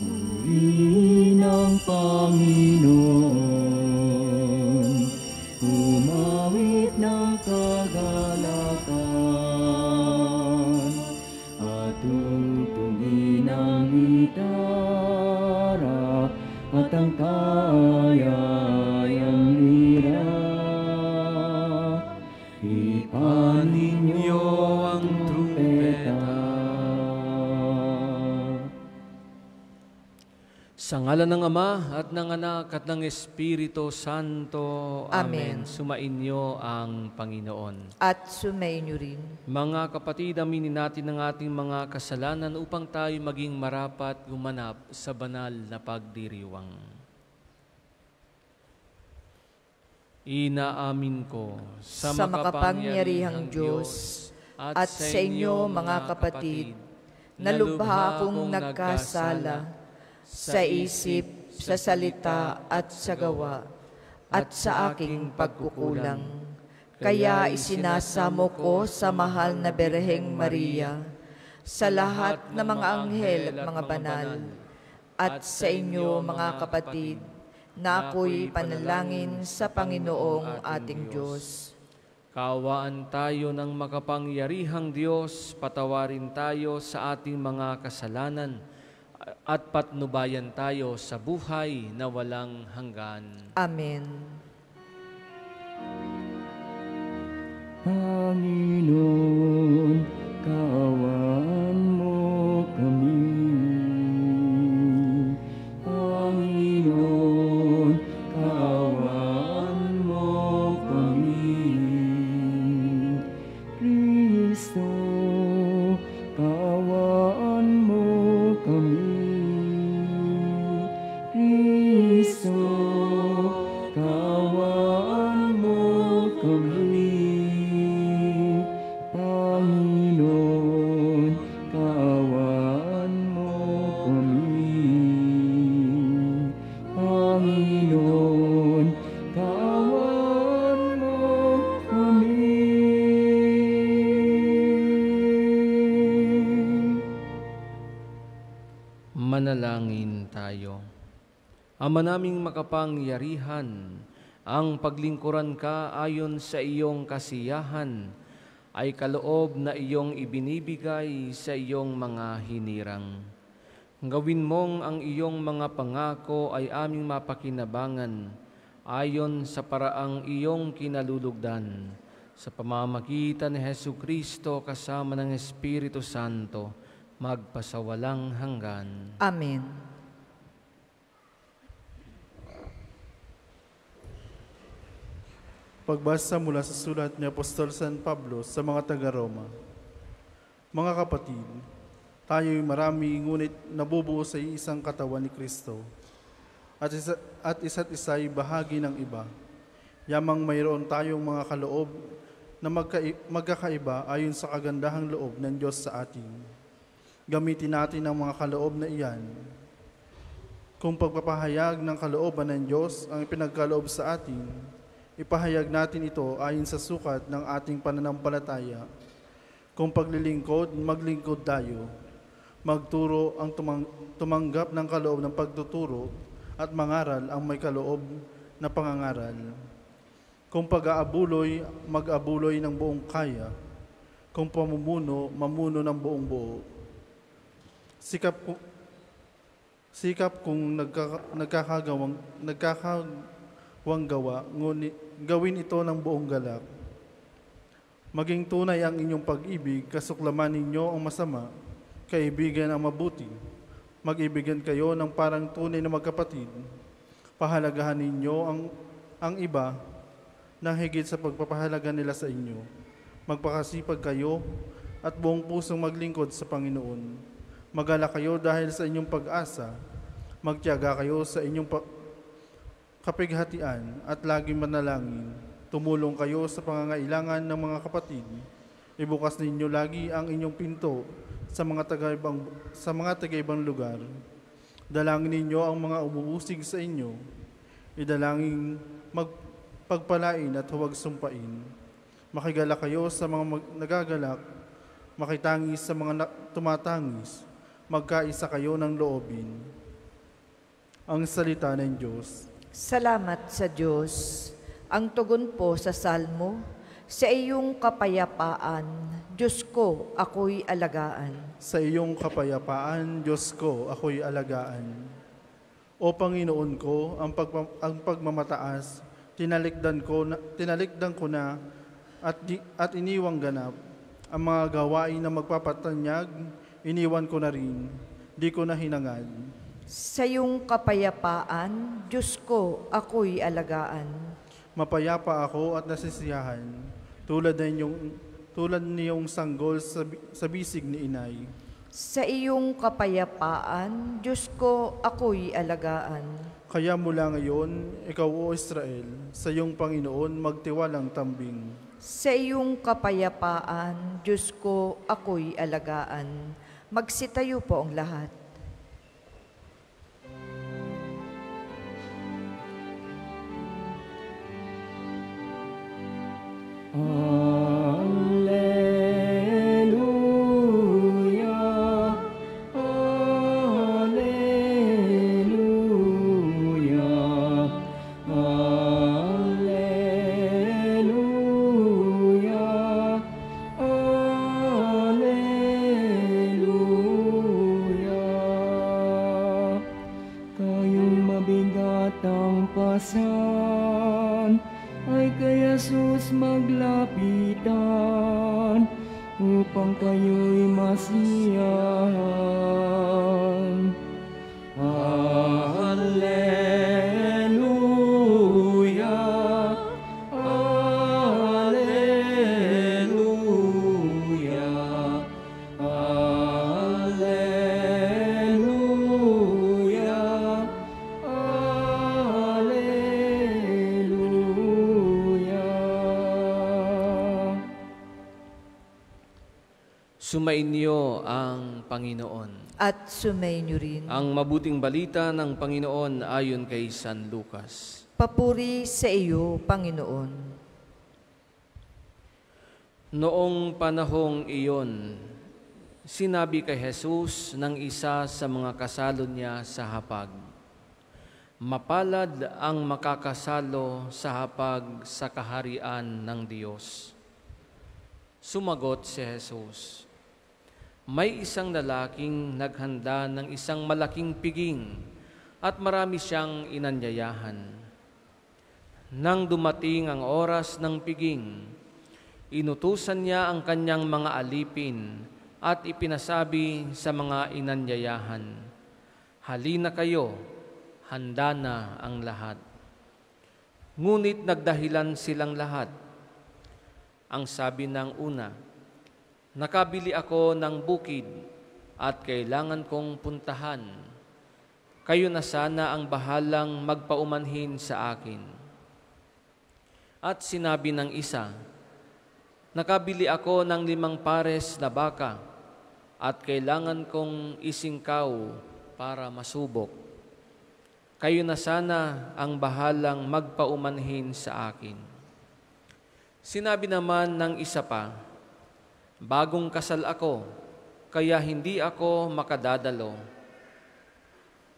Purihin ang Panginoon, umawit ng kagalakan, at tutugin ang gitara at ang kayayang lira. Ipanin niyo ang trumpeta. Sa ngalan ng Ama at ng Anak at ng Espiritu Santo. Amen. Amen. Sumainyo ang Panginoon. At sumainyo rin. Mga kapatid, aminin natin ang ating mga kasalanan upang tayo maging marapat gumanap sa banal na pagdiriwang. Inaamin ko Sa makapangyarihang Diyos at sa inyo mga kapatid, na lubha akong nagkasala sa isip, sa salita at sa gawa, at sa aking pagkukulang. Kaya isinasamo ko sa mahal na Birheng Maria, sa lahat ng mga anghel at mga banal, at sa inyo mga kapatid, na ako'y panalangin sa Panginoong ating Diyos. Kaawaan tayo ng makapangyarihang Diyos, patawarin tayo sa ating mga kasalanan, at patnubayan tayo sa buhay na walang hanggan. Amen. Panginoon, kaawaan mo kami. Panginoon, kaawaan mo kami. Kristo, kaawaan mo kami. Kristo, kaawaan mo kami. Panginoon, kaawaan mo kami. Panginoon, kaawaan mo kami. Manalangin tayo. Ama naming makapangyarihan, ang paglingkuran ka ayon sa iyong kasiyahan ay kaloob na iyong ibinibigay sa iyong mga hinirang. Gawin mong ang iyong mga pangako ay aming mapakinabangan ayon sa paraang iyong kinalulugdan sa pamamagitan ni Jesucristo kasama ng Espiritu Santo, magpasawalang hanggan. Amen. Pagbasa mula sa sulat ni Apostol San Pablo sa mga taga-Roma. Mga kapatid, tayo'y marami ngunit nabubuo sa isang katawan ni Kristo, at isa't isa'y bahagi ng iba. Yamang mayroon tayong mga kaloob na magkakaiba ayon sa kagandahang loob ng Diyos sa atin. Gamitin natin ang mga kaloob na iyan. Kung pagpapahayag ng kalooban ng Diyos ang ipinagkaloob sa atin, ipahayag natin ito ayon sa sukat ng ating pananampalataya. Kung paglilingkod, maglingkod tayo. Magturo ang tumanggap ng kaloob ng pagtuturo, at mangaral ang may kaloob na pangangaral. Kung pag-aabuloy, mag-abuloy ng buong kaya. Kung pamumuno, mamuno ng buong buo. Sikap kung nagkakawang gawa, ngunit gawin ito ng buong galak. Maging tunay ang inyong pag-ibig, kasuklaman ninyo ang masama, kaibigan ang mabuti. Mag-ibigan kayo ng parang tunay na magkapatid. Pahalagahan ninyo ang iba na higit sa pagpapahalaga nila sa inyo. Magpakasipag kayo at buong pusong maglingkod sa Panginoon. Mag-alala kayo dahil sa inyong pag-asa. Magtiyaga kayo sa inyong kapighatian at laging manalangin. Tumulong kayo sa pangangailangan ng mga kapatid. Ibukas ninyo lagi ang inyong pinto sa mga taga-ibang lugar. Dalangin ninyo ang mga umuusig sa inyo. Idalangin magpagpalain at huwag sumpain. Makigala kayo sa mga nagagalak, makitangis sa mga tumatangis. Magkaisa kayo ng loobin. ang salita ng Diyos. Salamat sa Diyos. Ang tugon po sa salmo, sa iyong kapayapaan, Diyos ko, ako'y alagaan. Sa iyong kapayapaan, Diyos ko, ako'y alagaan. O Panginoon ko, ang pagmamataas, tinalikdan ko na at iniwang ganap. Ang mga gawain na magpapatanyag, iniwan ko na rin, di ko na hinangad. Sa iyong kapayapaan, Diyos ko, ako'y alagaan. Mapayapa ako at nasisiyahan, tulad niyong sanggol sa bisig ni inay. Sa iyong kapayapaan, Diyos ko, ako'y alagaan. Kaya mula ngayon, ikaw o Israel, sa iyong Panginoon magtiwalang tambing. Sa iyong kapayapaan, Diyos ko, ako'y alagaan. Magsitayo po ang lahat. Alleluia, alleluia, alleluia, alleluia. Kayong mabigat ang pasan, ay kay Jesus maglapitan, upang kayo'y masiyahan. Alleluia, alleluia, alleluia, alleluia. Sumainyo ang Panginoon. At sumainyo rin. Ang mabuting balita ng Panginoon ayon kay San Lucas. Papuri sa iyo, Panginoon. Noong panahong iyon, sinabi kay Jesus ng isa sa mga kasalo niya sa hapag, "Mapalad ang makakasalo sa hapag sa kaharian ng Diyos." Sumagot si Jesus, "May isang lalaking naghanda ng isang malaking piging at marami siyang inanyayahan. Nang dumating ang oras ng piging, inutusan niya ang kanyang mga alipin at ipinasabi sa mga inanyayahan, 'Halina kayo, handa na ang lahat.' Ngunit nagdahilan silang lahat. Ang sabi ng una, 'Nakabili ako ng bukid at kailangan kong puntahan. Kayo na sana ang bahalang magpaumanhin sa akin.' At sinabi ng isa, 'Nakabili ako ng 5 pares na baka at kailangan kong isingkaw para masubok. Kayo na sana ang bahalang magpaumanhin sa akin.' Sinabi naman ng isa pa, 'Bagong kasal ako, kaya hindi ako makadadalo.'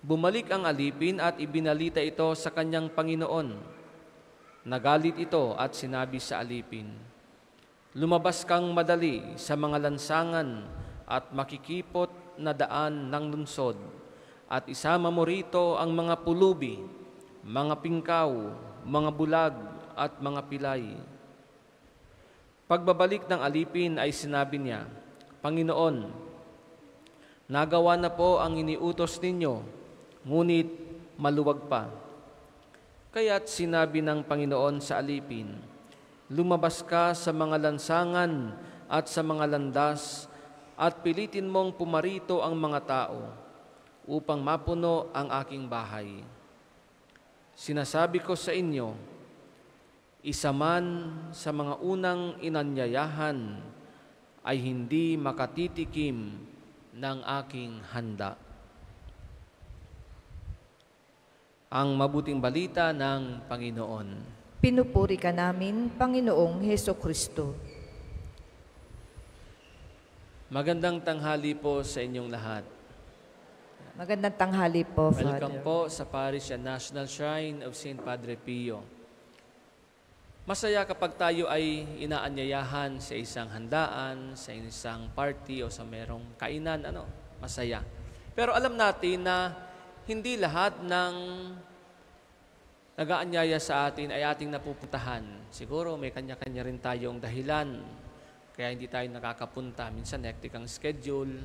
Bumalik ang alipin at ibinalita ito sa kanyang Panginoon. Nagalit ito at sinabi sa alipin, 'Lumabas kang madali sa mga lansangan at makikipot na daan ng lungsod at isama mo rito ang mga pulubi, mga pingkaw, mga bulag at mga pilay.' Pagbabalik ng alipin ay sinabi niya, 'Panginoon, nagawa na po ang iniutos ninyo, ngunit maluwag pa.' Kaya't sinabi ng Panginoon sa alipin, 'Lumabas ka sa mga lansangan at sa mga landas at pilitin mong pumarito ang mga tao upang mapuno ang aking bahay. Sinasabi ko sa inyo, isa man sa mga unang inanyayahan ay hindi makatitikim ng aking handa.'" Ang mabuting balita ng Panginoon. Pinupuri ka namin, Panginoong Hesukristo. Magandang tanghali po sa inyong lahat. Magandang tanghali po, Welcome Father. po sa Parish and National Shrine of St. Padre Pio. Masaya kapag tayo ay inaanyayahan sa isang handaan, sa isang party o sa merong kainan, masaya. Pero alam natin na hindi lahat ng nag-aanyaya sa atin ay ating napupuntahan. Siguro may kanya-kanya rin tayong dahilan, kaya hindi tayo nakakapunta. Minsan hectic ang schedule,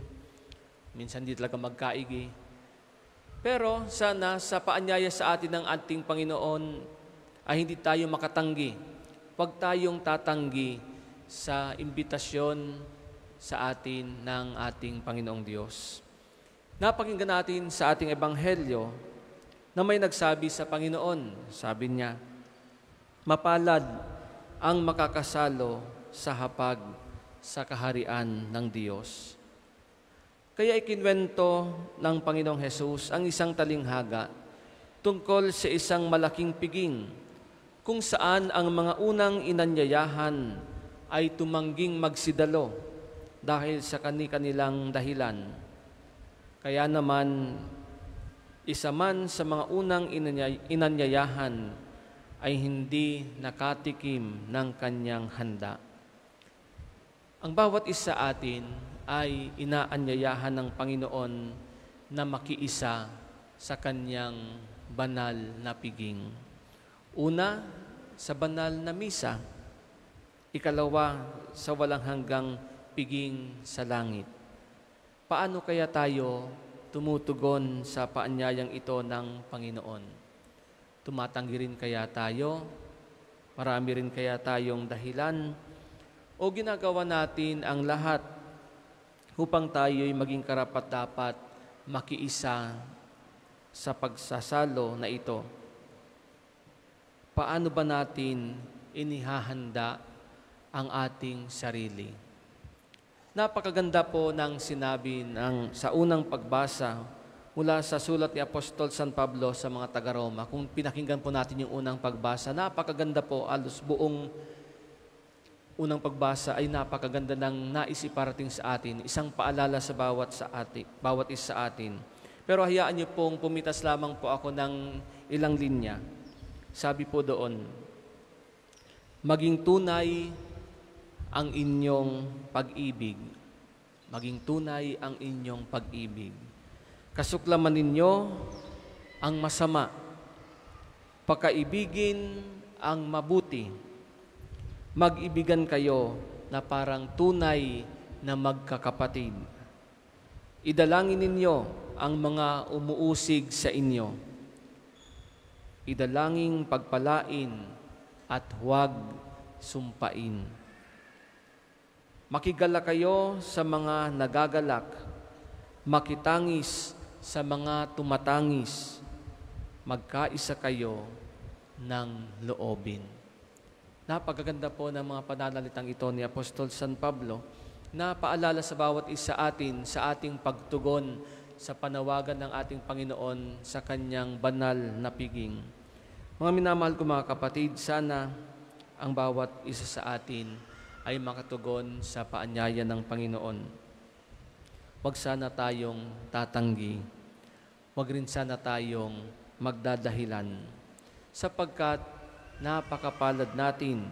minsan hindi talaga magkaigi. Pero sana sa paanyaya sa atin ng ating Panginoon ay hindi tayo makatanggi. Huwag tayong tatanggi sa imbitasyon sa atin ng ating Panginoong Diyos. Napakinggan natin sa ating Ebanghelyo na may nagsabi sa Panginoon. Sabi niya, mapalad ang makakasalo sa hapag sa kaharian ng Diyos. Kaya ikinwento ng Panginoong Hesus ang isang talinghaga tungkol sa isang malaking piging kung saan ang mga unang inanyayahan ay tumangging magsidalo dahil sa kanilang dahilan. Kaya naman, isa man sa mga unang inanyayahan ay hindi nakatikim ng kanyang handa. Ang bawat isa atin ay inaanyayahan ng Panginoon na makiisa sa kanyang banal na piging. Una, sa banal na misa. Ikalawa, sa walang hanggang piging sa langit. Paano kaya tayo tumutugon sa paanyayang ito ng Panginoon? Tumatanggi rin kaya tayo? Marami rin kaya tayong dahilan? O ginagawa natin ang lahat upang tayo'y maging karapat-dapat makiisa sa pagsasalo na ito? Paano ba natin inihahanda ang ating sarili? Napakaganda po ng sinabi sa unang pagbasa mula sa sulat ni Apostol San Pablo sa mga taga-Roma. Kung pinakinggan po natin yung unang pagbasa, napakaganda po, alos buong unang pagbasa ay napakaganda ng naisiparating sa atin, isang paalala sa bawat isa sa atin. Pero hayaan niyo pong pumitas lamang po ako ng ilang linya. Sabi po doon, maging tunay ang inyong pag-ibig. Maging tunay ang inyong pag-ibig. Kasuklaman ninyo ang masama. Pakaibigin ang mabuti. Mag-ibigan kayo na parang tunay na magkakapatid. Idalangin ninyo ang mga umuusig sa inyo. Idalangin pagpalain at huwag sumpain. Makigala kayo sa mga nagagalak, makitangis sa mga tumatangis, magkaisa kayo ng loobin. Napakaganda po ng mga pananalitang ito ni Apostol San Pablo na paalala sa bawat isa atin sa ating pagtugon sa panawagan ng ating Panginoon sa kanyang banal na piging. Mga minamahal ko mga kapatid, sana ang bawat isa sa atin ay makatugon sa paanyaya ng Panginoon. Huwag sana tayong tatanggi. Huwag rin sana tayong magdadahilan. Sapagkat napakapalad natin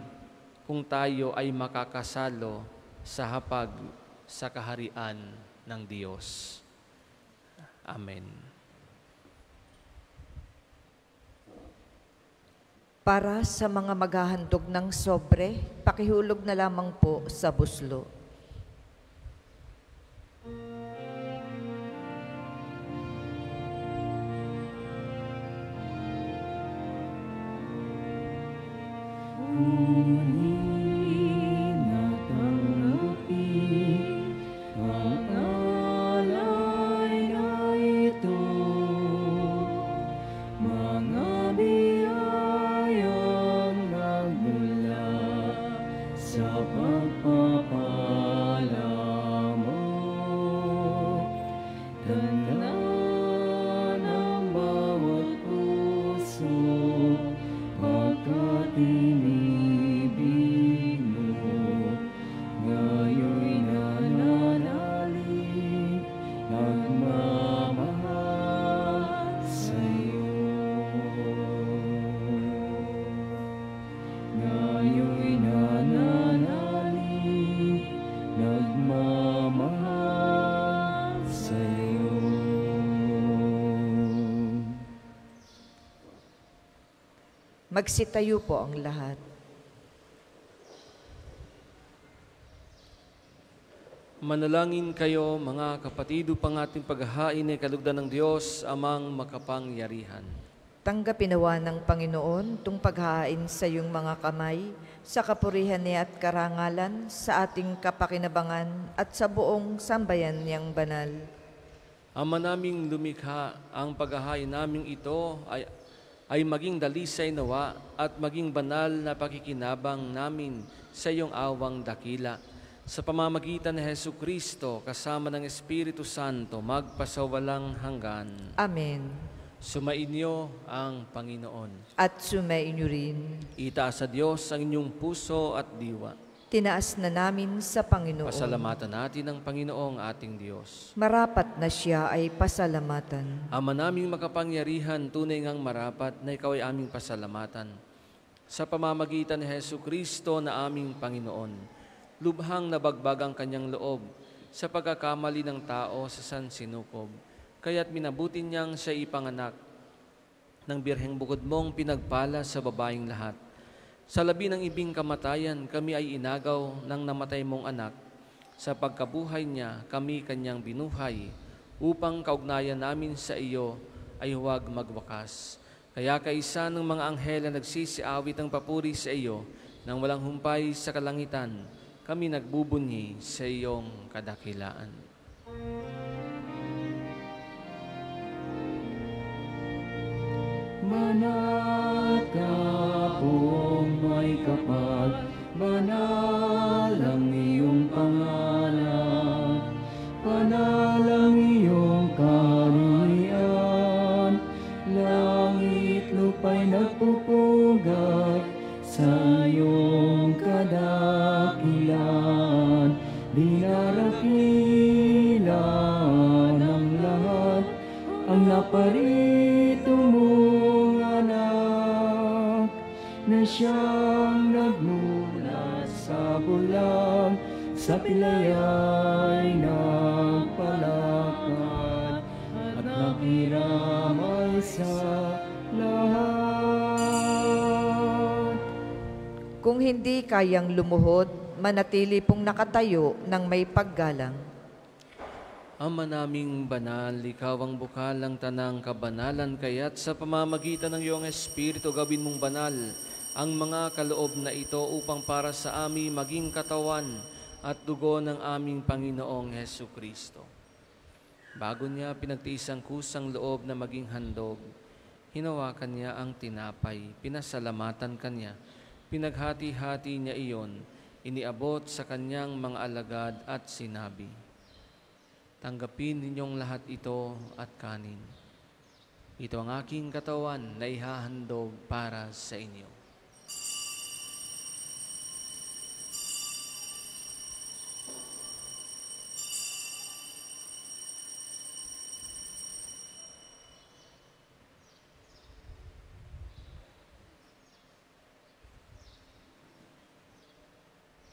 kung tayo ay makakasalo sa hapag sa kaharian ng Diyos. Amen. Para sa mga maghahandog ng sobre, pakihulog na lamang po sa buslo. Sa pagpapalagay Magsitayo po ang lahat. Manalangin kayo, mga kapatid, upang ating paghahain ay kalugdan ng Diyos, amang makapangyarihan. Tanggapin nawa ng Panginoon tung paghahain sa iyong mga kamay, sa kapurihan niya at karangalan, sa ating kapakinabangan at sa buong sambayan niyang banal. Ama naming lumikha, ang paghahain naming ito ay maging dalisay nawa at maging banal na pakikinabang namin sa iyong awang dakila. Sa pamamagitan ni Jesucristo, kasama ng Espiritu Santo, magpasawalang hanggan. Amen. Sumainyo ang Panginoon. At sumainyo rin. Itaas sa Diyos ang inyong puso at diwa. Tinaas na namin sa Panginoon. Pasalamatan natin ang Panginoong ating Diyos. Marapat na siya ay pasalamatan. Ama naming makapangyarihan, tunay ngang marapat na ikaw ay aming pasalamatan. Sa pamamagitan ni Jesucristo na aming Panginoon, lubhang nabagbag ang kanyang loob sa pagkakamali ng tao sa sansinukob. Kaya't minabuti niyang siya ipanganak ng birheng bukod mong pinagpala sa babaeng lahat. Sa labi ng ibing kamatayan, kami ay inagaw ng namatay mong anak. Sa pagkabuhay niya, kami kanyang binuhay, upang kaugnayan namin sa iyo ay huwag magwakas. Kaya kaisa ng mga anghel na nagsisiawit ang papuri sa iyo, nang walang humpay sa kalangitan, kami nagbubunyi sa iyong kadakilaan. Banal ka pong may kapal, banal ang iyong pangalan, banal ang iyong kaharian, langit lupa'y nagpupugay sa iyong kadakilan, dinarakilan ng lahat ang naparito mong anak, na siyang nagmula sa bulag, sa pilaya'y nagpalakad, at nakiramay sa lahat. Kung hindi kayang lumuhod, manatili pong nakatayo ng may paggalang. Ama naming banal, ikaw ang bukal ng tanang kabanalan, kaya't sa pamamagitan ng iyong Espiritu gawin mong banal ang mga kaloob na ito upang para sa amin maging katawan at dugo ng aming Panginoong Jesucristo. Bago niya pinagtiis ang kusang loob na maging handog, hinawakan niya ang tinapay, pinasalamatan kanya, pinaghati-hati niya iyon, iniabot sa kanyang mga alagad at sinabi, "Tanggapin ninyong lahat ito at kanin. Ito ang aking katawan na ihahandog para sa inyo."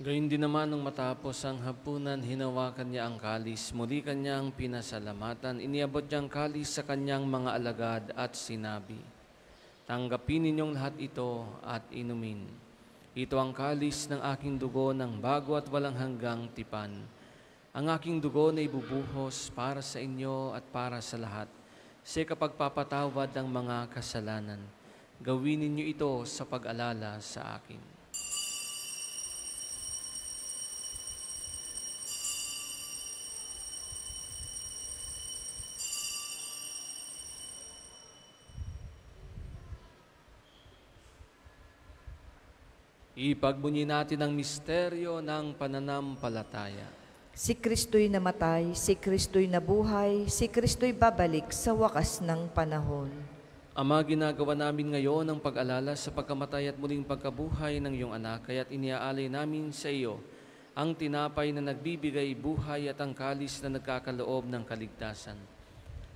Gayun din naman nung matapos ang hapunan, hinawakan niya ang kalis, muli kanyang pinasalamatan, iniabot niyang kalis sa kanyang mga alagad at sinabi, "Tanggapin ninyong lahat ito at inumin. Ito ang kalis ng aking dugo ng bago at walang hanggang tipan. Ang aking dugo na ibubuhos para sa inyo at para sa lahat, sa kapagpapatawad ng mga kasalanan. Gawin ninyo ito sa pag-alala sa akin." Ipagbunyi natin ang misteryo ng pananampalataya. Si Kristo'y namatay, si Kristo'y nabuhay, si Kristo'y babalik sa wakas ng panahon. Ama, ginagawa namin ngayon ang pag-alala sa pagkamatay at muling pagkabuhay ng iyong anak, kaya't iniaalay namin sa iyo ang tinapay na nagbibigay buhay at ang kalis na nagkakaloob ng kaligtasan.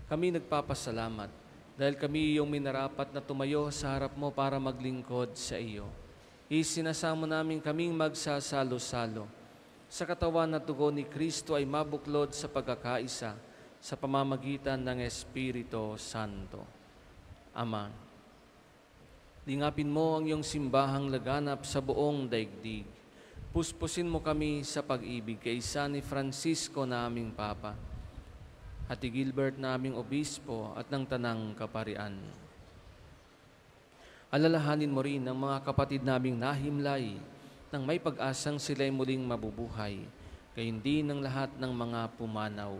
Kami nagpapasalamat dahil kami iyong minarapat na tumayo sa harap mo para maglingkod sa iyo. Isinasamo namin kaming magsasalo-salo sa katawan at dugo ni Kristo ay mabuklod sa pagkakaisa sa pamamagitan ng Espiritu Santo. Ama, Lingapin mo ang iyong simbahang laganap sa buong daigdig. Puspusin mo kami sa pag-ibig kay San ni Francisco na aming Papa, at ni Gilbert na aming Obispo at ng Tanang Kaparian. Alalahanin mo rin ang mga kapatid naming nahimlay nang may pag-asang sila'y muling mabubuhay, gayon din ng lahat ng mga pumanaw.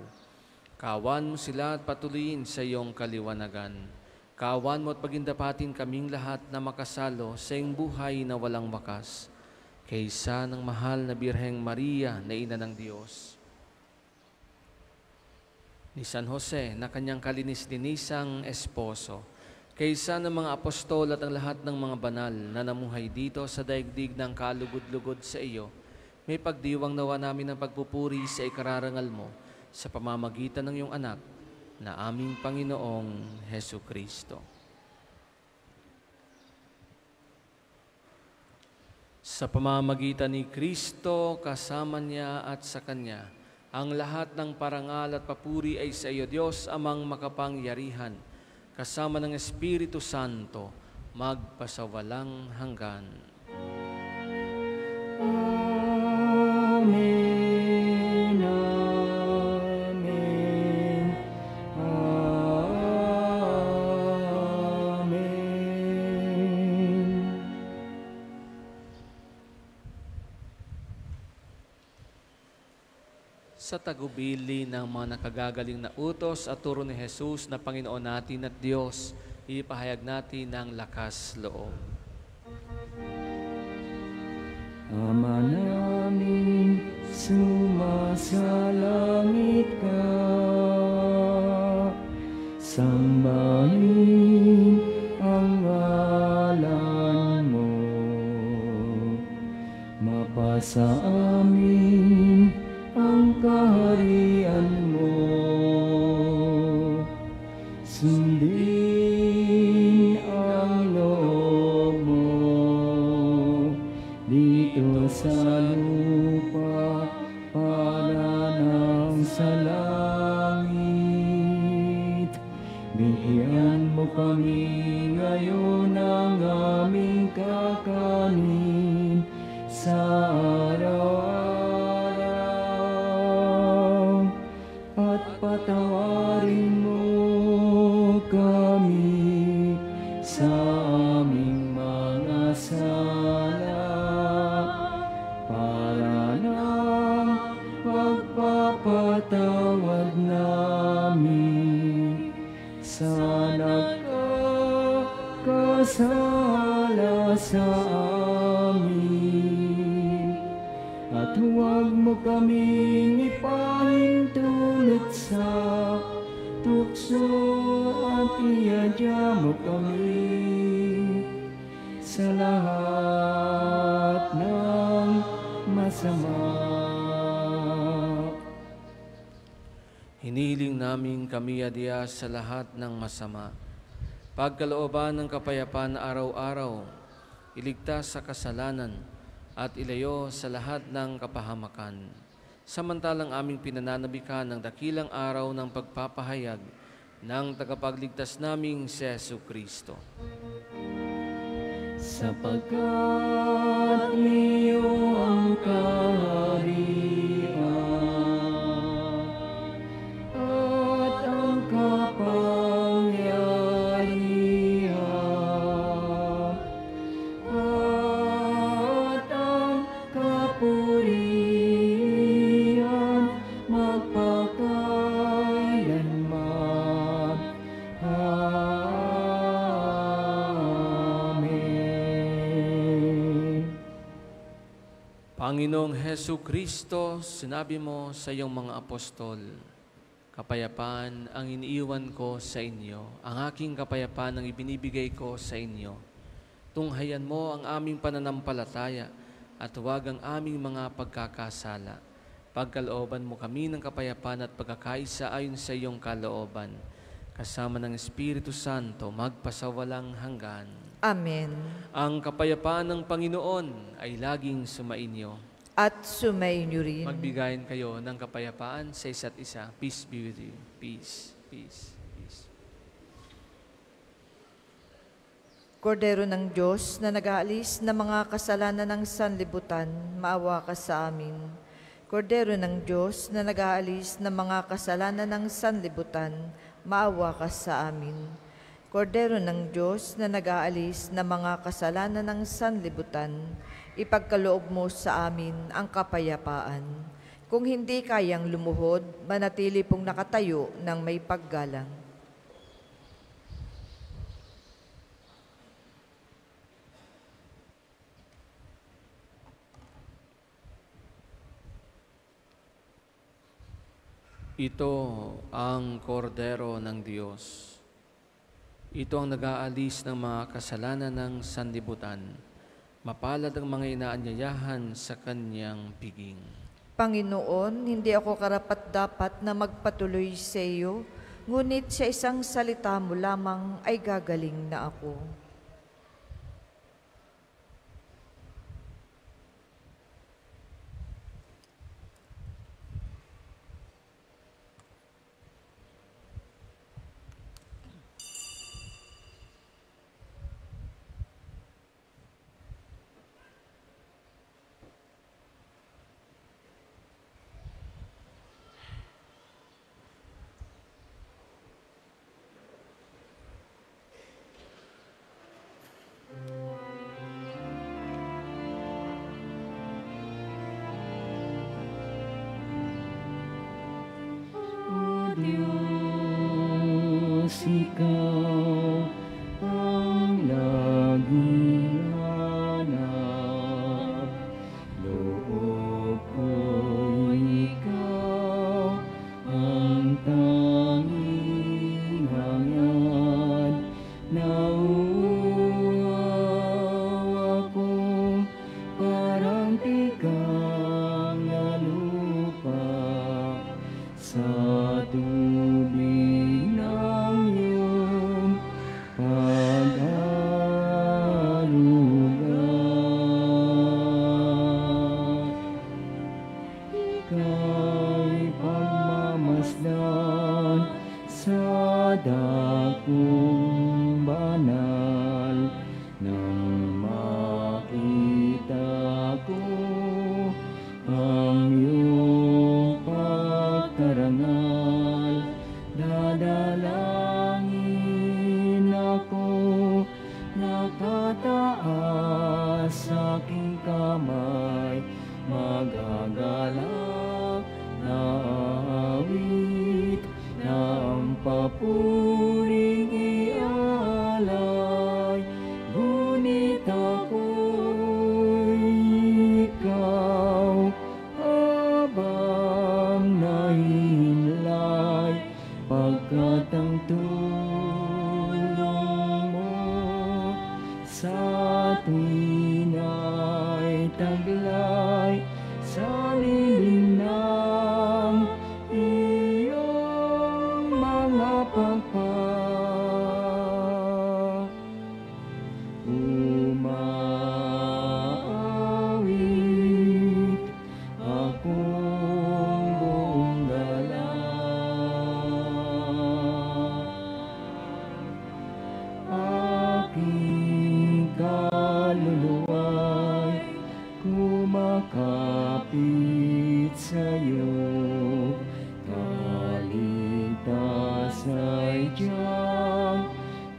Kawan mo sila at patuloyin sa iyong kaliwanagan. Kawan mo at pagindapatin kaming lahat na makasalo sa iyong buhay na walang wakas, kaysa ng mahal na Birheng Maria na Ina ng Diyos, ni San Jose na kanyang kalinis-linisang esposo, kaysa ng mga apostol at ang lahat ng mga banal na namuhay dito sa daigdig ng kalugod-lugod sa iyo, may pagdiwang nawa namin ng pagpupuri sa ikararangal mo sa pamamagitan ng iyong anak na aming Panginoong Hesu Kristo. Sa pamamagitan ni Kristo, kasama niya at sa Kanya, ang lahat ng parangal at papuri ay sa iyo, Diyos, Amang makapangyarihan, kasama ng Espiritu Santo, magpasawalang hanggan. Amen. Amen. Amen. Sa tagubili ng mga nakagagaling na utos at turo ni Jesus na Panginoon natin at Diyos, ipahayag natin ng lakas loob. Ama namin, sumasalangit ka. Sambahin ang ngalan mo. Mapasa amin ang kaharian mo. Sundin ang loob mo dito sa lupa para nang sa langit. Bigyan mo kami ngayon ng aming kakanin sa araw-araw, at patawarin mo kami sa aming mga sala, para ng pagpapatawad namin sa nagkakasala sa amin. At huwag mo kaming ipahintulot sa tukso, at iadya mo kami sa lahat ng masama. Hiniling namin kami adya sa lahat ng masama. Pagkalooban ng kapayapaan na araw-araw, iligtas sa kasalanan at ilayo sa lahat ng kapahamakan. Samantalang aming pinananabikan ng dakilang araw ng pagpapahayag ng tagapagligtas naming si Jesu Kristo. Sapagkat iyo ang kaharian at ang kapangyarihan at ang kapurihan magpakailanman. Amen. Panginoong Hesu Kristo, sinabi mo sa iyong mga apostol, kapayapaan ang iniiwan ko sa inyo, ang aking kapayapaan ang ibinibigay ko sa inyo. Tunghayan mo ang aming pananampalataya at huwag ang aming mga pagkakasala. Pagkalooban mo kami ng kapayapaan at pagkakaisa ayon sa iyong kalooban, kasama ng Espiritu Santo, magpasawalang hanggan. Amen. Ang kapayapaan ng Panginoon ay laging sumainyo. At sumainyo rin. Magbigayan kayo ng kapayapaan sa isa't isa. Peace be with you. Peace, peace, peace. Kordero ng Diyos na nag-aalis ng mga kasalanan ng sanlibutan, maawa ka sa amin. Kordero ng Diyos na nag-aalis ng mga kasalanan ng sanlibutan, maawa ka sa amin. Kordero ng Diyos na nag-aalis ng mga kasalanan ng sanlibutan, ipagkaloob mo sa amin ang kapayapaan. Kung hindi kayang lumuhod, manatili pong nakatayo ng may paggalang. Ito ang kordero ng Diyos. Ito ang nag-aalis ng mga kasalanan ng sanlibutan. Mapalad ang mga inaanyayahan sa kanyang piging. Panginoon, hindi ako karapat-dapat na magpatuloy sa iyo, ngunit sa isang salita mo lamang ay gagaling na ako. Diyos, ikaw ang laging hanap. Loob ko'y ikaw ang tanging hangad. Nauuhaw ako parang tigang na lupa sa tubig ng iyong pag-aaruga. Ika'y pagmamasdan sa dakong banal nang makita ko ang iyong pagkarangal. Dadalangin ako, nakataas sa aking kamay, magagalak na awit na ang papuring ialay. Ngunit ako'y ikaw habang nahinlay, pagkat ang tulong mo sa tuwin ay taglay sa lilim ng iyong mga pagpag. Umaawit akong buong galak. Aking kaluluwa'y kumakapit sa'yo. Kaligtas ay diyan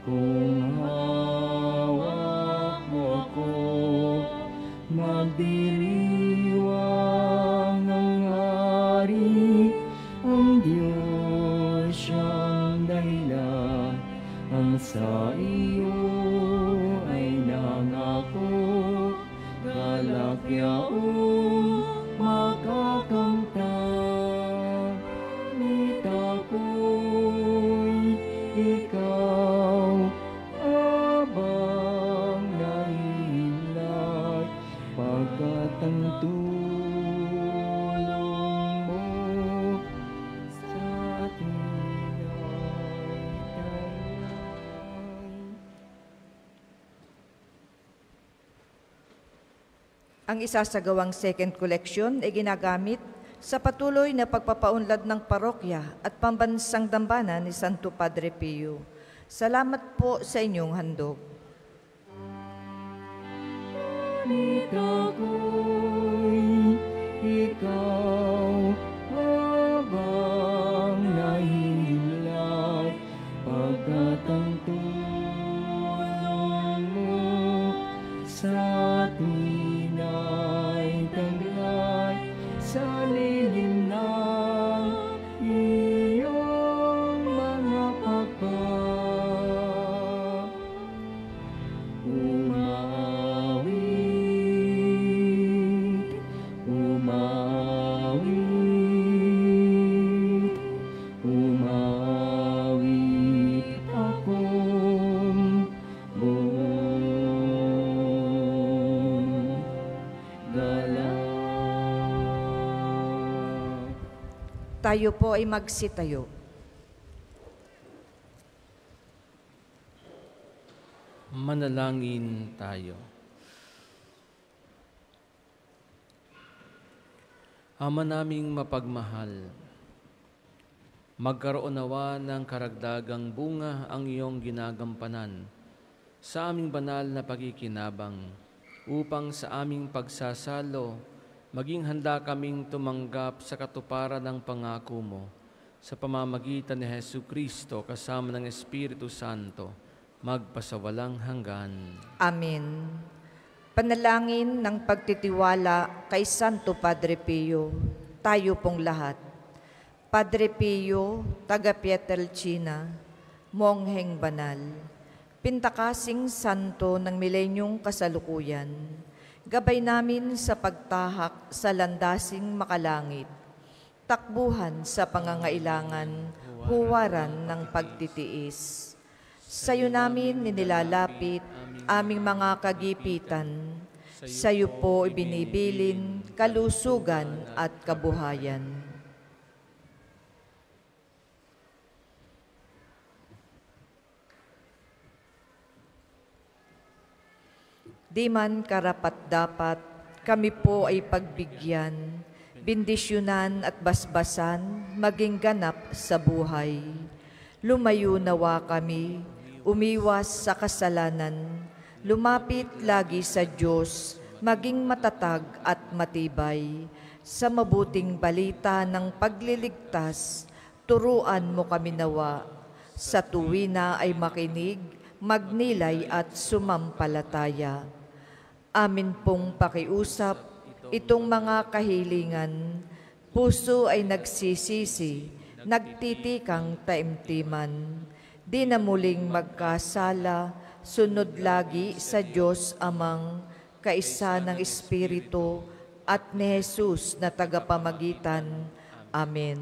kung hawak mo ako. Magdiriwang ng hari, ang Diyos siyang dahilan. Ang sa iyo ay nangako, galakyaong makakanta. Ngunit ako'y ikaw abang nahinlay, pagkat ang tulong mo sa atin ay taglay. Ang isasagawang second collection ay ginagamit sa patuloy na pagpapaunlad ng parokya at pambansang dambana ni Santo Padre Pio. Salamat po sa inyong handog. Ngunit ako'y ikaw habang nahihimlay, pagkat ang tulong mo sa atin ay taglay sa lilim ng iyong mga pakpak. Umawit, umawit, umawit akong buong galak. Tayo po ay magsitayo. Manalangin tayo. Ama naming mapagmahal, magkaroon nawa ng karagdagang bunga ang iyong ginagampanan sa aming banal na pagkikinabang, upang sa aming pagsasalo, maging handa kaming tumanggap sa katuparan ng pangako mo sa pamamagitan ni Jesucristo kasama ng Espiritu Santo, magpasawalang hanggan. Amen. Panalangin ng pagtitiwala kay Santo Padre Pio, tayo pong lahat. Padre Pio, taga Pietrelcina, mongheng banal, pintakasing santo ng milenyong kasalukuyan, gabay namin sa pagtahak sa landasing makalangit, takbuhan sa pangangailangan, huwaran ng pagtitiis. Sa'yo namin nilalapit aming mga kagipitan, sa'yo po ibinibilin kalusugan at kabuhayan. Di man karapat-dapat, kami po ay pagbigyan, bendisyonan at basbasan, maging ganap sa buhay. Lumayo nawa kami, umiwas sa kasalanan, lumapit lagi sa Diyos, maging matatag at matibay. Sa mabuting balita ng pagliligtas, turuan mo kami nawa. Sa tuwina ay makinig, magnilay at sumampalataya. Amin pong pakiusap, itong mga kahilingan, puso ay nagsisisi, nagtitikang taimtiman. Di na muling magkasala, sunod lagi sa Diyos Amang, kaisa ng Espiritu at ni Jesus na tagapamagitan. Amen.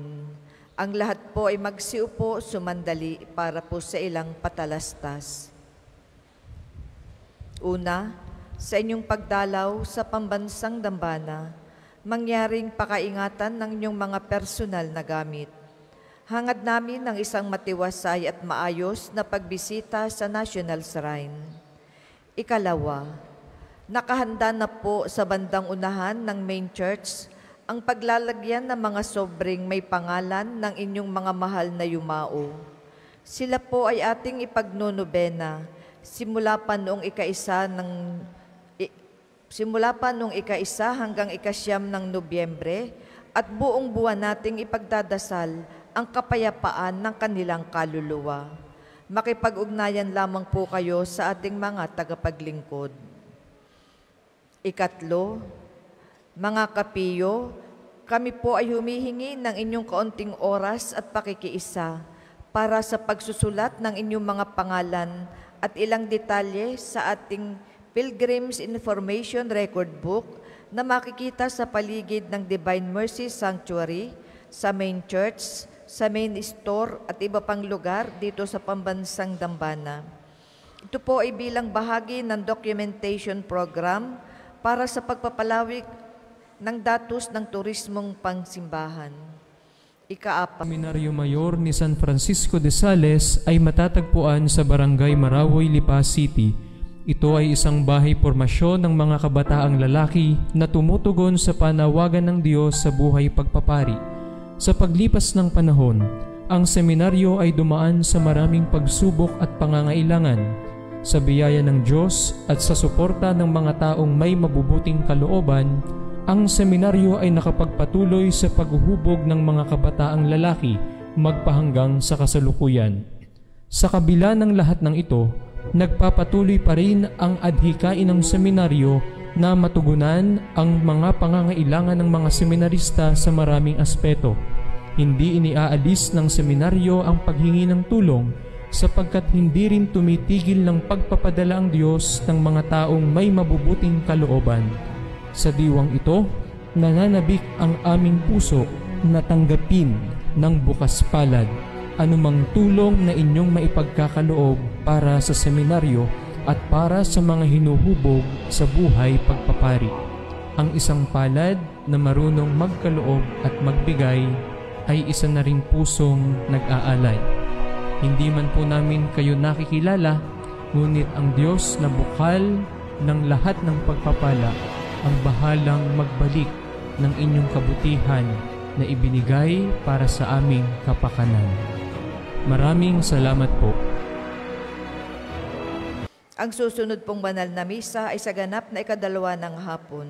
Ang lahat po ay magsiupo, sumandali para po sa ilang patalastas. Una, sa inyong pagdalaw sa pambansang dambana, mangyaring pakaingatan ng inyong mga personal na gamit. Hangad namin ng isang matiwasay at maayos na pagbisita sa National Shrine. Ikalawa, nakahanda na po sa bandang unahan ng main church ang paglalagyan ng mga sobreng may pangalan ng inyong mga mahal na yumao. Sila po ay ating ipagnonobena simula pa noong ika-1 hanggang ika-9 ng Nobyembre, at buong buwan nating ipagdadasal ang kapayapaan ng kanilang kaluluwa. Makipag-ugnayan lamang po kayo sa ating mga tagapaglingkod. Ikatlo, mga kapiyo, kami po ay humihingi ng inyong kaunting oras at pakikiisa para sa pagsusulat ng inyong mga pangalan at ilang detalye sa ating Pilgrim's Information Record Book na makikita sa paligid ng Divine Mercy Sanctuary, sa main church, sa main store at iba pang lugar dito sa pambansang dambana. Ito po ay bilang bahagi ng documentation program para sa pagpapalawig ng datos ng turismong pangsimbahan. Ika-4. Seminaryo Mayor ni San Francisco de Sales ay matatagpuan sa Barangay Marawoy, Lipa City. Ito ay isang bahay pormasyon ng mga kabataang lalaki na tumutugon sa panawagan ng Diyos sa buhay pagpapari. Sa paglipas ng panahon, ang seminaryo ay dumaan sa maraming pagsubok at pangangailangan. Sa biyaya ng Diyos at sa suporta ng mga taong may mabubuting kalooban, ang seminaryo ay nakapagpatuloy sa paghuhubog ng mga kabataang lalaki magpahanggang sa kasalukuyan. Sa kabila ng lahat ng ito, nagpapatuloy pa rin ang adhikain ng seminaryo na matugunan ang mga pangangailangan ng mga seminarista sa maraming aspeto. Hindi iniaalis ng seminaryo ang paghingi ng tulong sapagkat hindi rin tumitigil ng pagpapadala ang Diyos ng mga taong may mabubuting kalooban. Sa diwang ito, nananabik ang aming puso na tanggapin ng bukas palad anumang tulong na inyong maipagkakaloob para sa seminaryo at para sa mga hinuhubog sa buhay pagpapari. Ang isang palad na marunong magkaloob at magbigay ay isa na ring pusong nag-aalay. Hindi man po namin kayo nakikilala, ngunit ang Diyos na bukal ng lahat ng pagpapala ang bahalang magbalik ng inyong kabutihan na ibinigay para sa aming kapakanan. Maraming salamat po. Ang susunod pong banal na misa ay sa ganap na 12 ng hapon.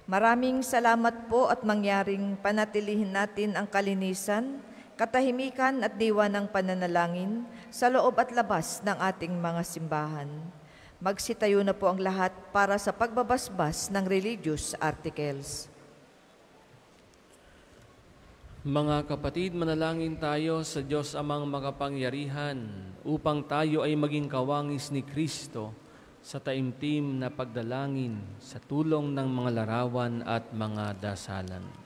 Maraming salamat po at mangyaring panatilihin natin ang kalinisan, katahimikan at diwa ng pananalangin sa loob at labas ng ating mga simbahan. Magsitayo na po ang lahat para sa pagbabasbas ng religious articles. Mga kapatid, manalangin tayo sa Diyos Amang makapangyarihan upang tayo ay maging kawangis ni Kristo sa taimtim na pagdalangin sa tulong ng mga larawan at mga dasalan.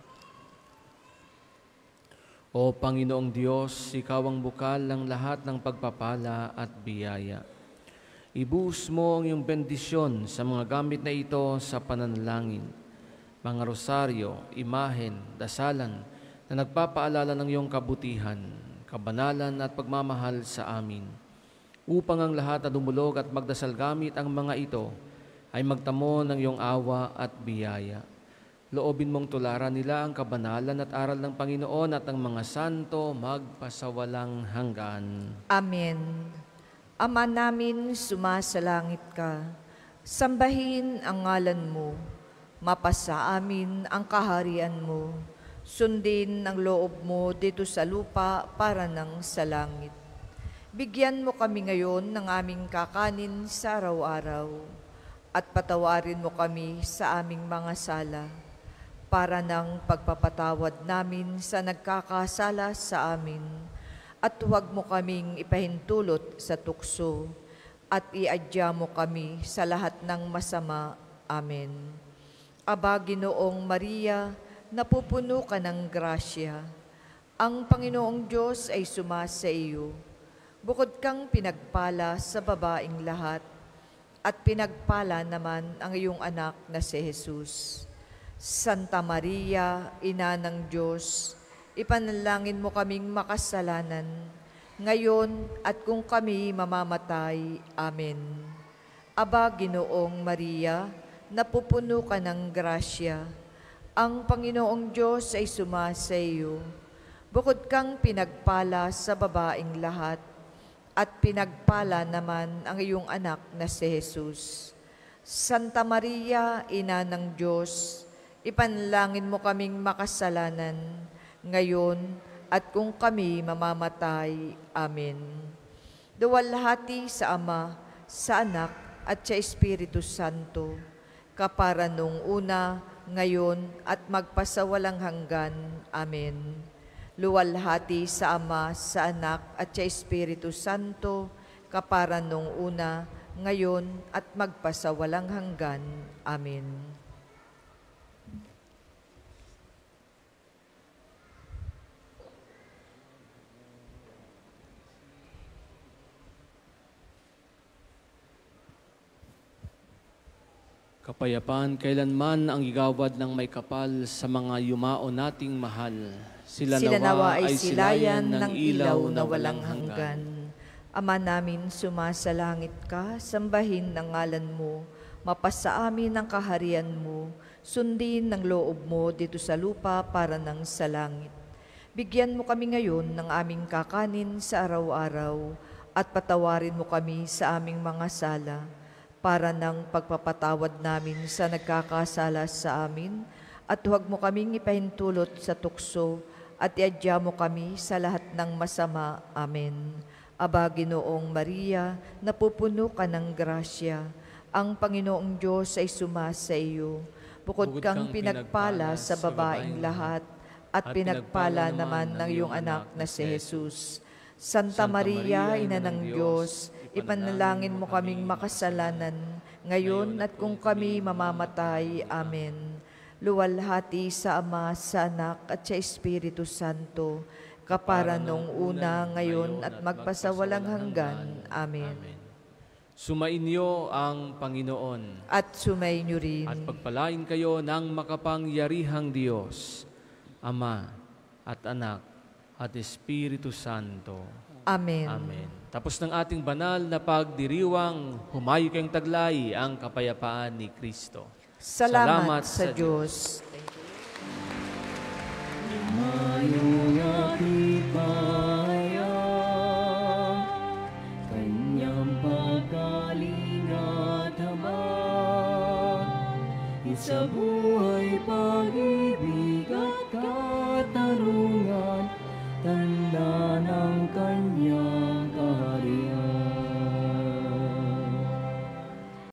O Panginoong Diyos, Ikaw ang bukal ng lahat ng pagpapala at biyaya. Ibuhos mo ang iyong bendisyon sa mga gamit na ito sa pananalangin, mga rosaryo, imahen, dasalan, na nagpapaalala ng iyong kabutihan, kabanalan at pagmamahal sa amin, upang ang lahat na dumulog at magdasal gamit ang mga ito ay magtamo ng iyong awa at biyaya. Loobin mong tularan nila ang kabanalan at aral ng Panginoon at ang mga santo magpasawalang hanggan. Amen. Ama namin, sumasalangit ka. Sambahin ang ngalan mo. Mapasa amin ang kaharian mo. Sundin ang loob mo dito sa lupa para nang sa langit. Bigyan mo kami ngayon ng aming kakanin sa araw-araw at patawarin mo kami sa aming mga sala para nang pagpapatawad namin sa nagkakasala sa amin. At huwag mo kaming ipahintulot sa tukso at iadya mo kami sa lahat ng masama. Amen. Aba, Ginoong Maria, napupuno ka ng grasya. Ang Panginoong Diyos ay sumasa iyo. Bukod kang pinagpala sa babaing lahat, at pinagpala naman ang iyong anak na si Jesus. Santa Maria, Ina ng Diyos, ipanalangin mo kaming makasalanan, ngayon at kung kami mamamatay. Amen. Aba, Ginoong Maria, napupuno ka ng grasya. Ang Panginoong Diyos ay sumasa iyo. Bukod kang pinagpala sa babaing lahat, at pinagpala naman ang iyong anak na si Jesus. Santa Maria, Ina ng Diyos, ipanalangin mo kaming makasalanan, ngayon at kung kami mamamatay. Amen. Duwalhati sa Ama, sa Anak, at sa Espiritu Santo, kapara nung una, ngayon, at magpasawalang hanggan. Amen. Luwalhati sa Ama, sa Anak, at sa Espiritu Santo, kapara nung una, ngayon, at magpasawalang hanggan. Amen. Kapayapaan kailanman ang igawad ng may kapal sa mga yumao nating mahal. Sila nawa ay silayan ng ilaw na walang hanggan. Ama namin, sumasalangit ka, sambahin ang ngalan mo, mapasa amin ang kaharian mo, sundin ang loob mo dito sa lupa para nang sa langit. Bigyan mo kami ngayon ng aming kakanin sa araw-araw, at patawarin mo kami sa aming mga sala, para ng pagpapatawad namin sa nagkakasala sa amin, at huwag mo kaming ipahintulot sa tukso, at iadya mo kami sa lahat ng masama. Amen. Aba, Ginoong Maria, napupuno ka ng grasya, ang Panginoong Diyos ay sumasa iyo. Bukod kang pinagpala sa babaeng lahat, at pinagpala naman ng iyong anak na si Jesus. Santa Maria, Ina ng Diyos, ipanalangin mo kaming makasalanan, ngayon at kung kami mamamatay. Amen. Luwalhati sa Ama, sa Anak, at sa Espiritu Santo, kapara nung una, ngayon, at magpasawalang hanggan. Amen. Sumainyo ang Panginoon. At sumainyo rin. At pagpalain kayo ng makapangyarihang Diyos, Ama at Anak at Espiritu Santo. Amen. Amen. Tapos ng ating banal na pagdiriwang, humayo kayong taglay ang kapayapaan ni Kristo. Salamat sa Diyos. Mayong akipaya, Kanyang pagkaling at habag, sa buhay, pag-ibig at katarungan, tanda ng Kanya